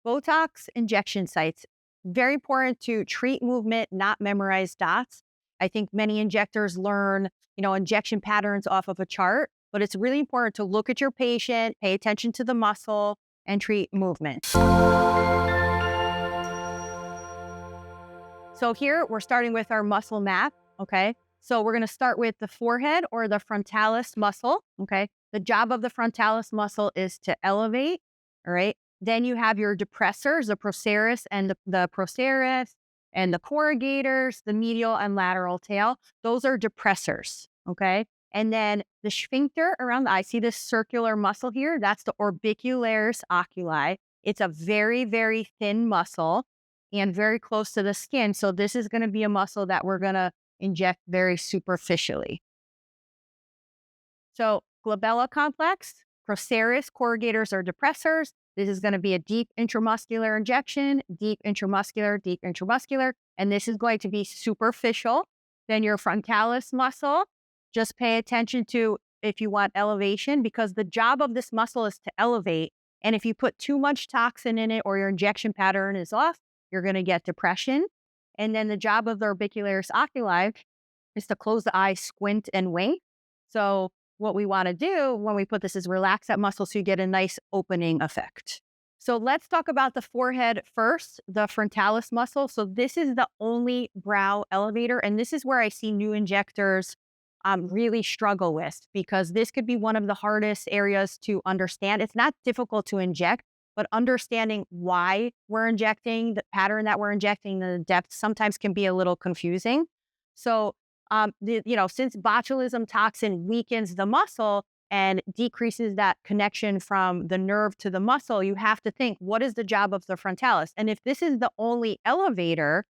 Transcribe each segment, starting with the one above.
Botox injection sites, very important to treat movement, not memorize dots. I think many injectors learn, injection patterns off of a chart, but it's really important to look at your patient, pay attention to the muscle, and treat movement. So here we're starting with our muscle map, okay? So we're gonna start with the forehead or the frontalis muscle, okay? The job of the frontalis muscle is to elevate, all right? Then you have your depressors, the procerus and the procerus, and the corrugators, the medial and lateral tail. Those are depressors, okay? And then the sphincter around the eye, see this circular muscle here? That's the orbicularis oculi. It's a very, very thin muscle and very close to the skin. So this is going to be a muscle that we're going to inject very superficially. So glabella complex, procerus, corrugators, or depressors. This is going to be a deep intramuscular injection, deep intramuscular, and this is going to be superficial. Then your frontalis muscle, just pay attention to if you want elevation, because the job of this muscle is to elevate. And if you put too much toxin in it or your injection pattern is off, you're going to get depression. And then the job of the orbicularis oculi is to close the eye, squint, and wink. So what we want to do when we put this is relax that muscle so you get a nice opening effect. So let's talk about the forehead first, the frontalis muscle. So this is the only brow elevator, and this is where I see new injectors really struggle with, because this could be one of the hardest areas to understand. It's not difficult to inject, but understanding why we're injecting, the pattern that we're injecting, the depth sometimes can be a little confusing. So since botulism toxin weakens the muscle and decreases that connection from the nerve to the muscle, you have to think, what is the job of the frontalis? And if this is the only elevator,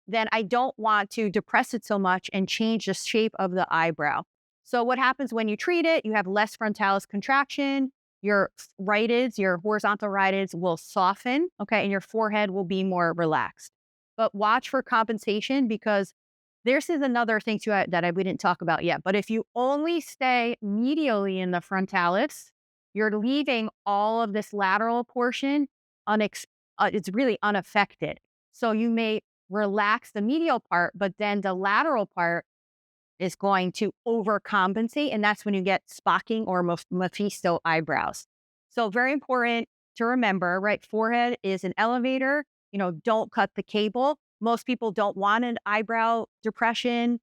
then I don't want to depress it so much and change the shape of the eyebrow. So what happens when you treat it, you have less frontalis contraction, your rhytids, your horizontal rhytids will soften, okay, and your forehead will be more relaxed. But watch for compensation, because this is another thing too that we didn't talk about yet. But if you only stay medially in the frontalis, you're leaving all of this lateral portion it's really unaffected. So you may relax the medial part, but then the lateral part is going to overcompensate, and that's when you get Spocking or Mephisto eyebrows. So very important to remember, right? Forehead is an elevator. Don't cut the cable. Most people don't want an eyebrow depression.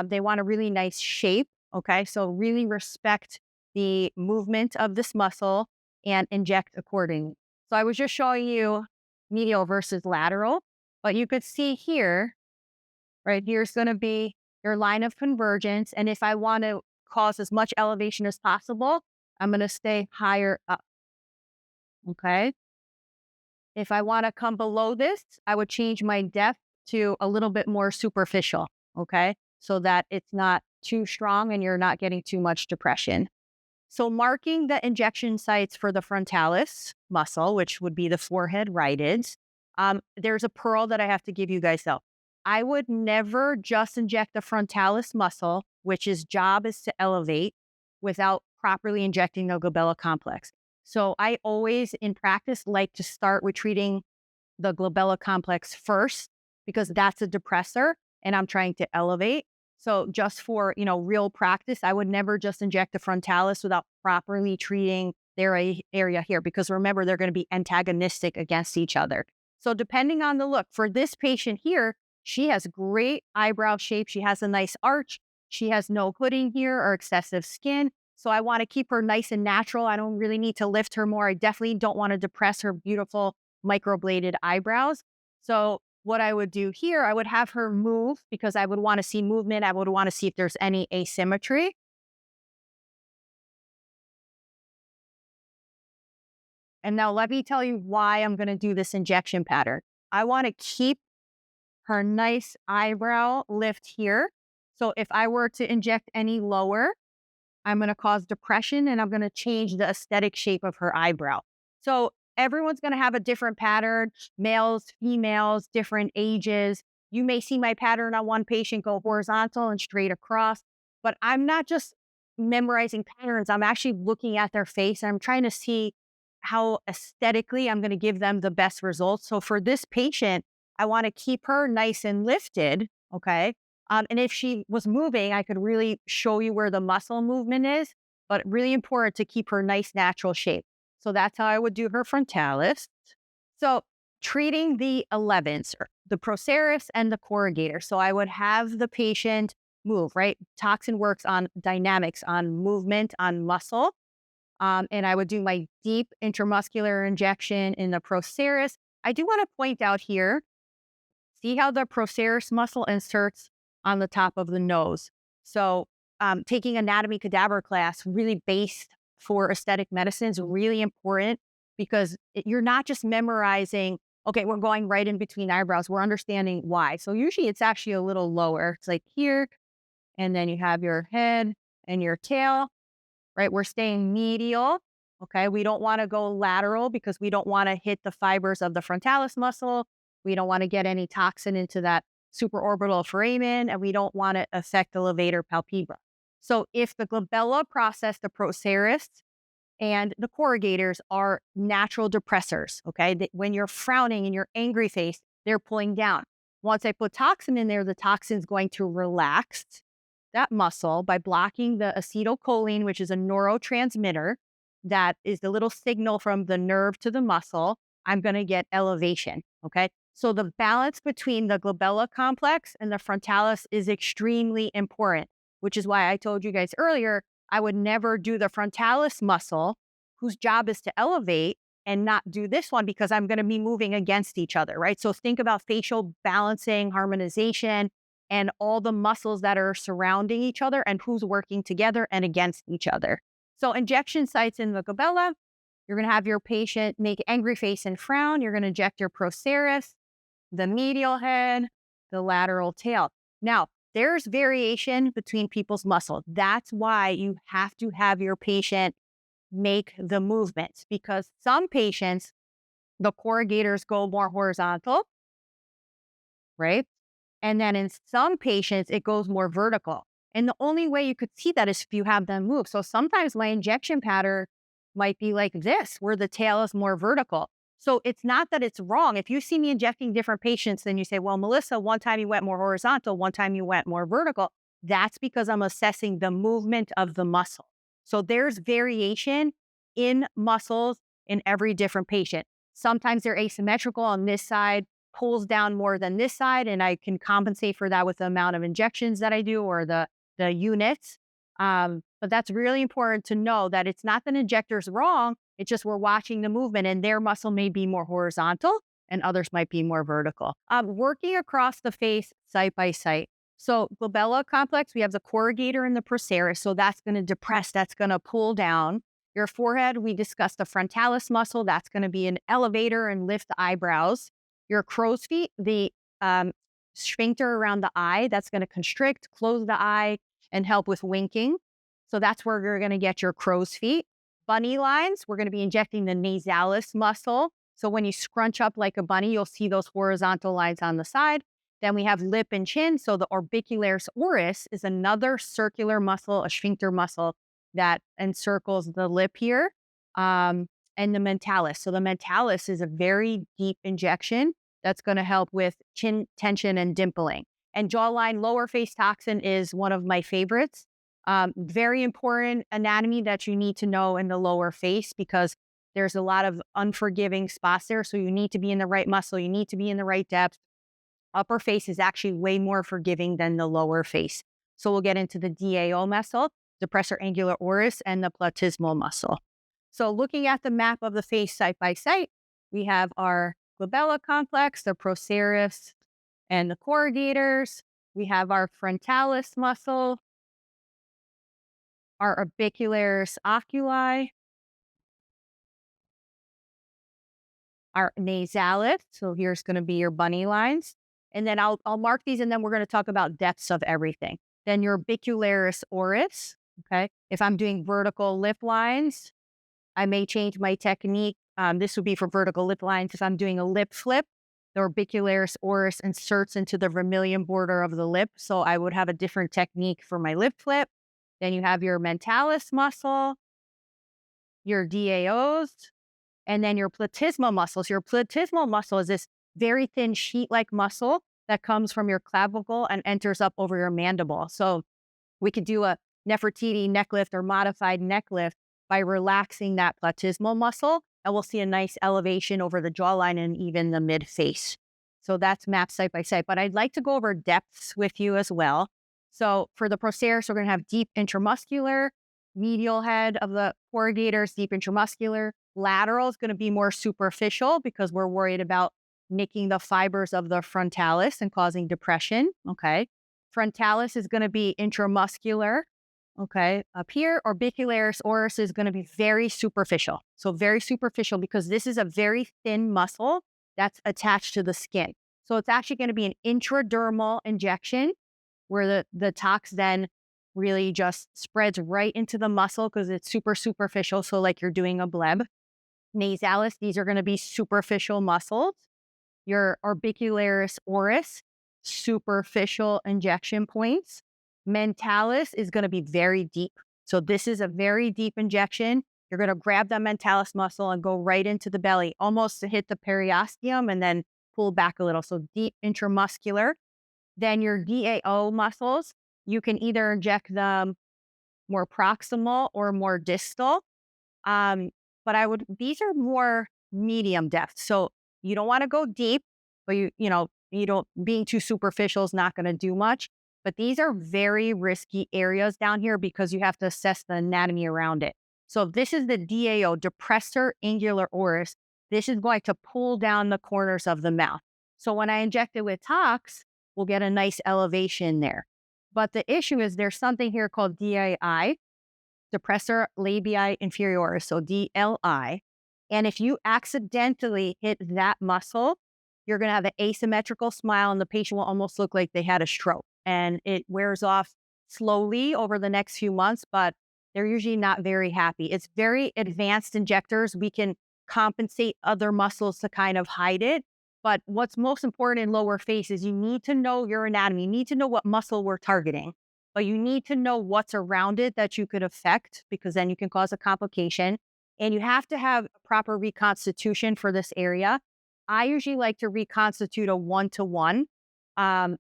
They want a really nice shape. Okay, so really respect the movement of this muscle and inject accordingly. So I was just showing you medial versus lateral, but you could see here, right? Here's going to be your line of convergence. And if I want to cause as much elevation as possible, I'm going to stay higher up. Okay. If I want to come below this, I would change my depth to a little bit more superficial, okay? So that it's not too strong and you're not getting too much depression. So marking the injection sites for the frontalis muscle, which would be the forehead rhytids, there's a pearl that I have to give you guys though. I would never just inject the frontalis muscle, which its job is to elevate, without properly injecting the glabella complex. So I always, in practice, like to start with treating the glabella complex first, because that's a depressor and I'm trying to elevate. So just for, real practice, I would never just inject the frontalis without properly treating their area here, because remember, they're going to be antagonistic against each other. So depending on the look, for this patient here, she has great eyebrow shape. She has a nice arch. She has no hooding here or excessive skin. So I want to keep her nice and natural. I don't really need to lift her more. I definitely don't want to depress her beautiful microbladed eyebrows. So what I would do here, I would have her move, because I would want to see movement. I would want to see if there's any asymmetry. And now let me tell you why I'm going to do this injection pattern. I want to keep her nice eyebrow lift here. So if I were to inject any lower, I'm going to cause depression and I'm going to change the aesthetic shape of her eyebrow. So everyone's going to have a different pattern, males, females, different ages. You may see my pattern on one patient go horizontal and straight across, but I'm not just memorizing patterns. I'm actually looking at their face and I'm trying to see how aesthetically I'm going to give them the best results. So for this patient, I want to keep her nice and lifted. Okay. And if she was moving, I could really show you where the muscle movement is, but really important to keep her nice, natural shape. So that's how I would do her frontalis. So treating the 11s, the procerus and the corrugator. So I would have the patient move, right? Toxin works on dynamics, on movement, on muscle. And I would do my deep intramuscular injection in the procerus. I do want to point out here, see how the procerus muscle inserts on the top of the nose. So taking anatomy cadaver class, really based for aesthetic medicine, is really important because you're not just memorizing, okay, we're going right in between eyebrows. We're understanding why. So usually it's actually a little lower. It's like here, and then you have your head and your tail, right? We're staying medial. Okay. We don't want to go lateral because we don't want to hit the fibers of the frontalis muscle. We don't want to get any toxin into that supraorbital foramen, and we don't want to affect the levator palpebra. So if the glabella process, the procerus and the corrugators are natural depressors, okay? When you're frowning in your angry face, they're pulling down. Once I put toxin in there, the toxin is going to relax that muscle by blocking the acetylcholine, which is a neurotransmitter that is the little signal from the nerve to the muscle. I'm going to get elevation. Okay. So the balance between the glabella complex and the frontalis is extremely important, which is why I told you guys earlier, I would never do the frontalis muscle, whose job is to elevate, and not do this one because I'm going to be moving against each other, right? So think about facial balancing, harmonization, and all the muscles that are surrounding each other and who's working together and against each other. So injection sites in the glabella, you're going to have your patient make angry face and frown. You're going to inject your procerus, the medial head, the lateral tail. Now, there's variation between people's muscle. That's why you have to have your patient make the movements, because some patients, the corrugators go more horizontal, right? And then in some patients, it goes more vertical. And the only way you could see that is if you have them move. So sometimes my injection pattern might be like this, where the tail is more vertical. So it's not that it's wrong. If you see me injecting different patients, then you say, well, Melissa, one time you went more horizontal, one time you went more vertical. That's because I'm assessing the movement of the muscle. So there's variation in muscles in every different patient. Sometimes they're asymmetrical on this side, pulls down more than this side, and I can compensate for that with the amount of injections that I do or the units. But that's really important to know that it's not that injector's wrong. It's just we're watching the movement, and their muscle may be more horizontal and others might be more vertical. Working across the face site by site. So glabella complex, we have the corrugator and the procerus. So that's going to depress, that's going to pull down. Your forehead, we discussed the frontalis muscle. That's going to be an elevator and lift the eyebrows. Your crow's feet, the sphincter around the eye, that's going to constrict, close the eye, and help with winking. So that's where you're going to get your crow's feet. Bunny lines, we're going to be injecting the nasalis muscle. So when you scrunch up like a bunny, you'll see those horizontal lines on the side. Then we have lip and chin. So the orbicularis oris is another circular muscle, a sphincter muscle that encircles the lip here. And the mentalis. So the mentalis is a very deep injection that's going to help with chin tension and dimpling. And jawline lower face toxin is one of my favorites. Very important anatomy that you need to know in the lower face because there's a lot of unforgiving spots there. So you need to be in the right muscle. You need to be in the right depth. Upper face is actually way more forgiving than the lower face. So we'll get into the DAO muscle, depressor angular oris, and the platysmal muscle. So looking at the map of the face site by site, we have our glabella complex, the procerus, and the corrugators. We have our frontalis muscle, our orbicularis oculi, our nasalis. So here's going to be your bunny lines. And then I'll mark these, and then we're going to talk about depths of everything. Then your orbicularis oris, okay? If I'm doing vertical lip lines, I may change my technique. This would be for vertical lip lines. If I'm doing a lip flip, the orbicularis oris inserts into the vermilion border of the lip. So I would have a different technique for my lip flip. Then you have your mentalis muscle, your DAOs, and then your platysmal muscles. Your platysmal muscle is this very thin sheet-like muscle that comes from your clavicle and enters up over your mandible. So we could do a Nefertiti neck lift or modified neck lift by relaxing that platysmal muscle, and we'll see a nice elevation over the jawline and even the mid face. So that's mapped site by site. But I'd like to go over depths with you as well. So for the procerus, we're going to have deep intramuscular, medial head of the corrugators, deep intramuscular. Lateral is going to be more superficial because we're worried about nicking the fibers of the frontalis and causing depression. Okay. Frontalis is going to be intramuscular. Okay. Up here, orbicularis oris is going to be very superficial. So very superficial because this is a very thin muscle that's attached to the skin. So it's actually going to be an intradermal injection where the tox then really just spreads right into the muscle because it's super superficial. So like you're doing a bleb. Nasalis, these are going to be superficial muscles. Your orbicularis oris, superficial injection points. Mentalis is going to be very deep. So this is a very deep injection. You're going to grab that mentalis muscle and go right into the belly, almost to hit the periosteum and then pull back a little. So deep intramuscular. Then your DAO muscles, you can either inject them more proximal or more distal. But these are more medium depth. So you don't want to go deep, but being too superficial is not going to do much. But these are very risky areas down here because you have to assess the anatomy around it. So if this is the DAO, depressor angular oris, this is going to pull down the corners of the mouth. So when I inject it with tox, we'll get a nice elevation there. But the issue is there's something here called DII, depressor labii inferioris, so DLI. And if you accidentally hit that muscle, you're going to have an asymmetrical smile and the patient will almost look like they had a stroke. And it wears off slowly over the next few months, but they're usually not very happy. It's very advanced injectors. We can compensate other muscles to kind of hide it. But what's most important in lower face is you need to know your anatomy. You need to know what muscle we're targeting, but you need to know what's around it that you could affect because then you can cause a complication. And you have to have a proper reconstitution for this area. I usually like to reconstitute a 1-to-1,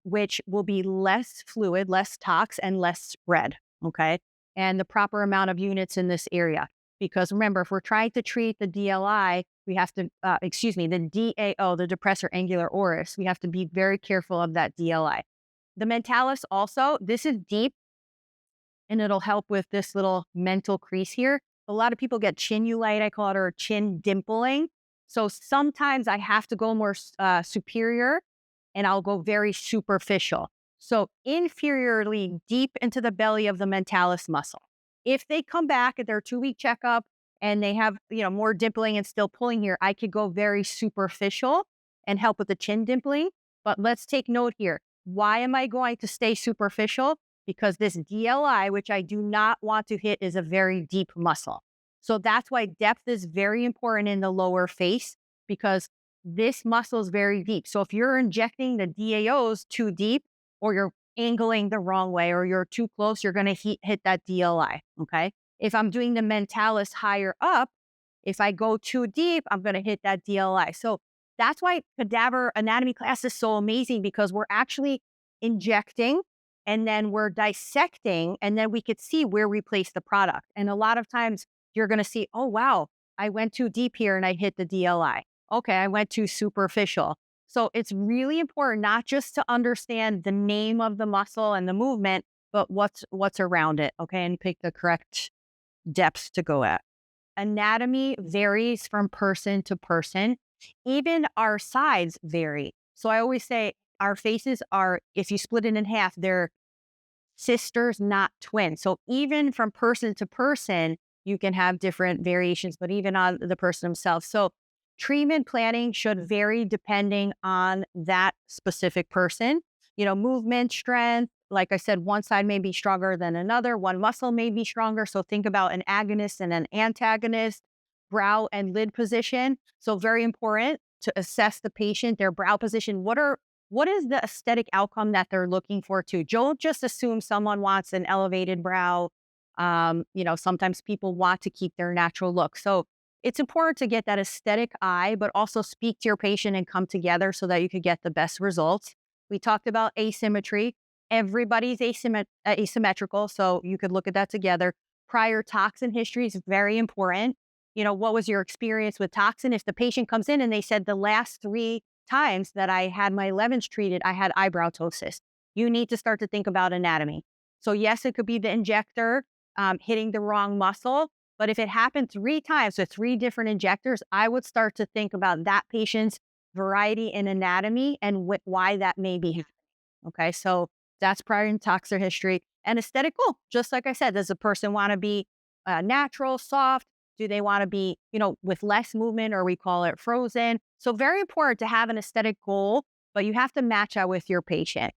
which will be less fluid, less tox, and less spread, okay? And the proper amount of units in this area. Because remember, if we're trying to treat the DLI, we have to, the DAO, the depressor angular oris, we have to be very careful of that DLI. The mentalis also, this is deep, and it'll help with this little mental crease here. A lot of people get chinulite, I call it, or chin dimpling. So sometimes I have to go more superior, and I'll go very superficial. So inferiorly deep into the belly of the mentalis muscle. If they come back at their 2-week checkup and they have, more dimpling and still pulling here, I could go very superficial and help with the chin dimpling. But let's take note here. Why am I going to stay superficial? Because this DLI, which I do not want to hit, is a very deep muscle. So that's why depth is very important in the lower face because this muscle is very deep. So if you're injecting the DAOs too deep or you're angling the wrong way or you're too close, you're going to hit that DLI, okay? If I'm doing the mentalis higher up, if I go too deep, I'm going to hit that DLI. So that's why cadaver anatomy class is so amazing because we're actually injecting and then we're dissecting and then we could see where we place the product. And a lot of times you're going to see, oh, wow, I went too deep here and I hit the DLI. Okay, I went too superficial. So it's really important not just to understand the name of the muscle and the movement, but what's around it, okay, and pick the correct depth to go at. Anatomy varies from person to person. Even our sides vary. So I always say our faces are, if you split it in half, they're sisters, not twins. So even from person to person, you can have different variations, but even on the person themselves. So treatment planning should vary depending on that specific person. Movement strength, like I said, one side may be stronger than another. One muscle may be stronger. So think about an agonist and an antagonist, brow and lid position. So very important to assess the patient, their brow position. What is the aesthetic outcome that they're looking for too? Don't just assume someone wants an elevated brow. Sometimes people want to keep their natural look. So it's important to get that aesthetic eye, but also speak to your patient and come together so that you could get the best results. We talked about asymmetry. Everybody's asymmetrical, so you could look at that together. Prior toxin history is very important. What was your experience with toxin? If the patient comes in and they said the last 3 times that I had my lemons treated, I had eyebrow ptosis, you need to start to think about anatomy. So yes, it could be the injector hitting the wrong muscle, but if it happened 3 times with 3 different injectors, I would start to think about that patient's variety in anatomy and why that may be happening. Okay, so that's prior toxin history and aesthetic goal. Just like I said, does the person want to be natural, soft? Do they want to be, with less movement, or we call it frozen? So very important to have an aesthetic goal, but you have to match that with your patient.